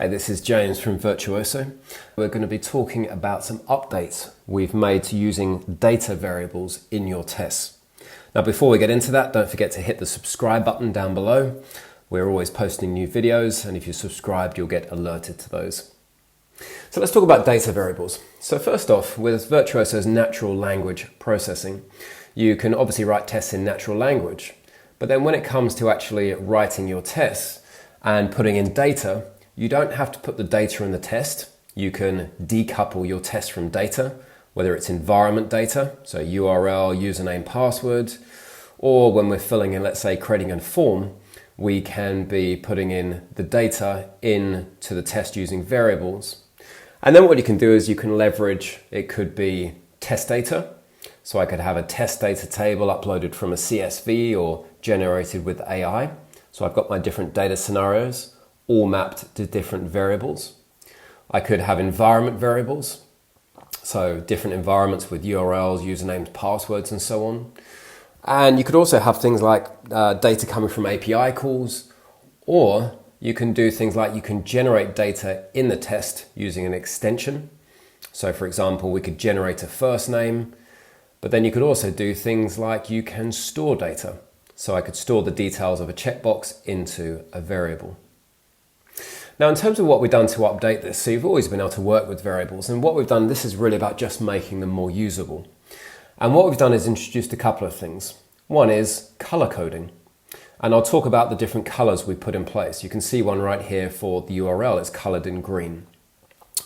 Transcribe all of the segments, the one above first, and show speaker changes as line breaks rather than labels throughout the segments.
Hey, this is James from Virtuoso. We're going to be talking about some updates we've made to using data variables in your tests. Now, before we get into that, don't forget to hit the subscribe button down below. We're always posting new videos, and if you're subscribed, you'll get alerted to those. So let's talk about data variables. So first off, with Virtuoso's natural language processing, you can obviously write tests in natural language, but then when it comes to actually writing your tests and putting in data, you don't have to put the data in the test. You can decouple your test from data, whether it's environment data, so URL, username, password, or when we're filling in, let's say, creating a form, we can be putting in the data into the test using variables. And then what you can do is you can leverage, it could be test data. So I could have a test data table uploaded from a CSV or generated with AI. So I've got my different data scenarios all mapped to different variables. I could have environment variables, so different environments with URLs, usernames, passwords, and so on. And you could also have things like data coming from API calls, or you can do things like you can generate data in the test using an extension. So for example, we could generate a first name, but then you could also do things like you can store data. So I could store the details of a checkbox into a variable. Now, in terms of what we've done to update this, so you've always been able to work with variables, and what we've done, this is really about just making them more usable. And what we've done is introduced a couple of things. One is color coding, and I'll talk about the different colors we put in place. You can see one right here for the URL, it's colored in green.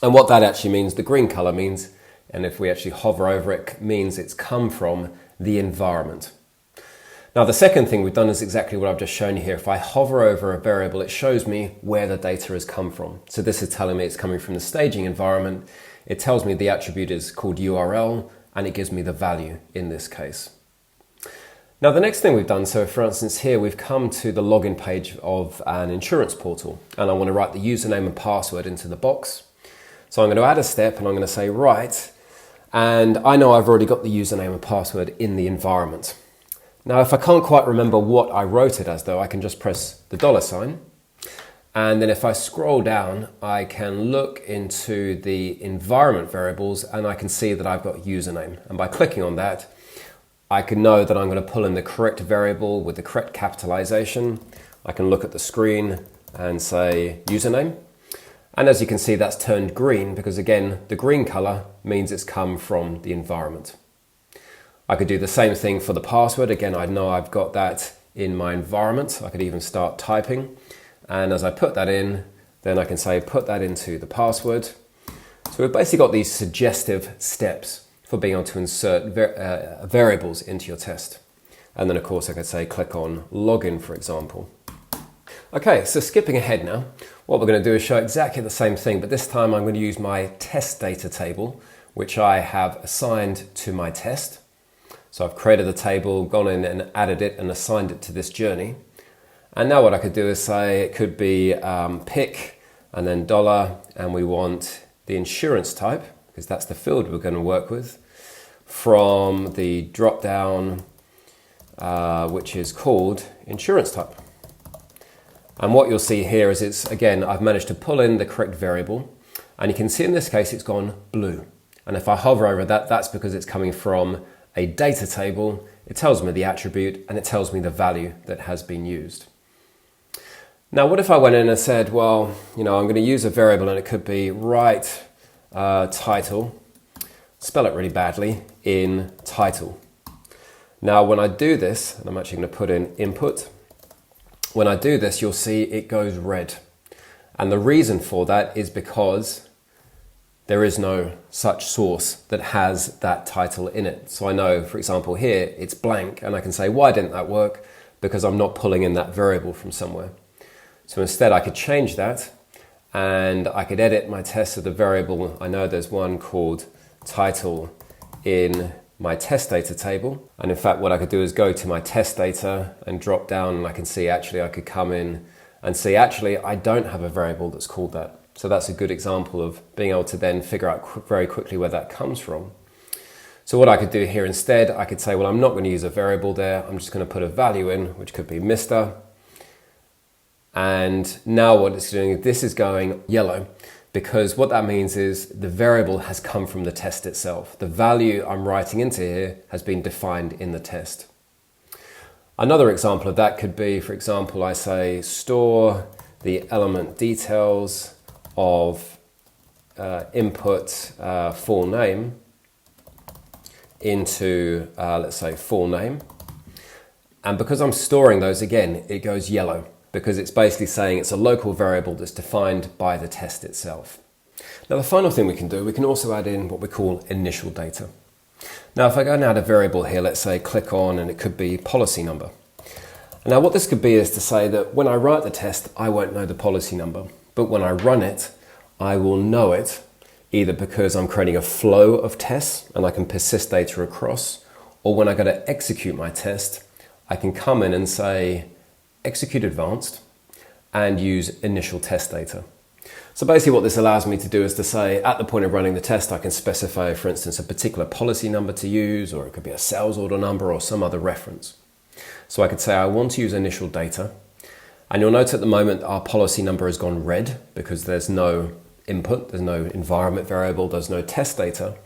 And what that actually means, the green color means, and if we actually hover over it, means it's come from the environment. Now, the second thing we've done is exactly what I've just shown you here. If I hover over a variable, it shows me where the data has come from. So this is telling me it's coming from the staging environment. It tells me the attribute is called URL, and it gives me the value in this case. Now, the next thing we've done, so for instance here, we've come to the login page of an insurance portal, and I want to write the username and password into the box. So I'm going to add a step, and I'm going to say write, and I know I've already got the username and password in the environment. Now, if I can't quite remember what I wrote it as though, I can just press the $sign. And then if I scroll down, I can look into the environment variables and I can see that I've got username. And by clicking on that, I can know that I'm going to pull in the correct variable with the correct capitalization. I can look at the screen and say username. And as you can see, that's turned green because again, the green color means it's come from the environment. I could do the same thing for the password. Again, I know I've got that in my environment. I could even start typing. And as I put that in, then I can say, put that into the password. So we've basically got these suggestive steps for being able to insert variables into your test. And then of course I could say, click on login, for example. Okay, so skipping ahead now, what we're going to do is show exactly the same thing, but this time I'm going to use my test data table, which I have assigned to my test. So I've created the table, gone in and added it and assigned it to this journey. And now what I could do is say it could be pick and then $, and we want the insurance type, because that's the field we're going to work with, from the drop down, which is called insurance type. And what you'll see here is it's, again, I've managed to pull in the correct variable, and you can see in this case it's gone blue. And if I hover over that, that's because it's coming from a data table. It tells me the attribute and it tells me the value that has been used. Now, what if I went in and said, well, I'm going to use a variable and it could be write title, spell it really badly, in title. Now, when I do this, and I'm actually going to put in input, when I do this, you'll see it goes red. And the reason for that is because there is no such source that has that title in it. So I know, for example, here it's blank and I can say, why didn't that work? Because I'm not pulling in that variable from somewhere. So instead I could change that and I could edit my test of the variable. I know there's one called title in my test data table. And in fact, what I could do is go to my test data and drop down and I can see actually I could come in and see actually I don't have a variable that's called that. So that's a good example of being able to then figure out very quickly where that comes from. So what I could do here instead, I could say, well, I'm not going to use a variable there. I'm just going to put a value in, which could be Mr. And now what it's doing, this is going yellow, because what that means is the variable has come from the test itself. The value I'm writing into here has been defined in the test. Another example of that could be, for example, I say store the element details of input full name into, let's say, full name. And because I'm storing those, again, it goes yellow, because it's basically saying it's a local variable that's defined by the test itself. Now, the final thing we can do, we can also add in what we call initial data. Now, if I go and add a variable here, let's say click on, and it could be policy number. Now, what this could be is to say that when I write the test, I won't know the policy number, but when I run it, I will know it, either because I'm creating a flow of tests and I can persist data across, or when I go to execute my test, I can come in and say execute advanced and use initial test data. So basically what this allows me to do is to say at the point of running the test, I can specify, for instance, a particular policy number to use, or it could be a sales order number or some other reference. So I could say I want to use initial data, and you'll note at the moment our policy number has gone red because there's no input, there's no environment variable, there's no test data.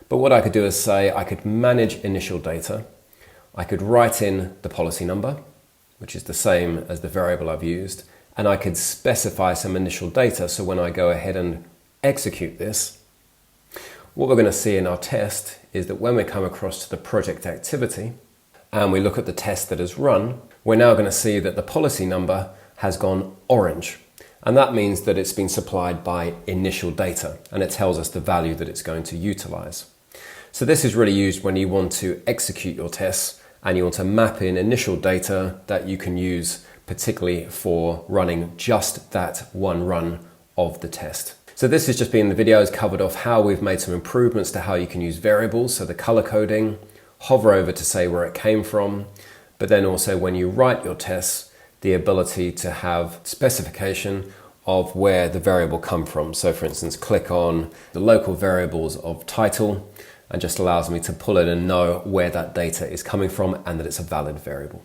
But what I could do is say I could manage initial data, I could write in the policy number, which is the same as the variable I've used, and I could specify some initial data. So when I go ahead and execute this, what we're going to see in our test is that when we come across to the project activity and we look at the test that is run, we're now going to see that the policy number has gone orange. And that means that it's been supplied by initial data, and it tells us the value that it's going to utilize. So this is really used when you want to execute your tests and you want to map in initial data that you can use particularly for running just that one run of the test. So this has just been the videos covered off how we've made some improvements to how you can use variables, so the color coding, hover over to say where it came from, but then also when you write your tests, the ability to have specification of where the variable come from. So for instance, click on the local variables of title and just allows me to pull in and know where that data is coming from and that it's a valid variable.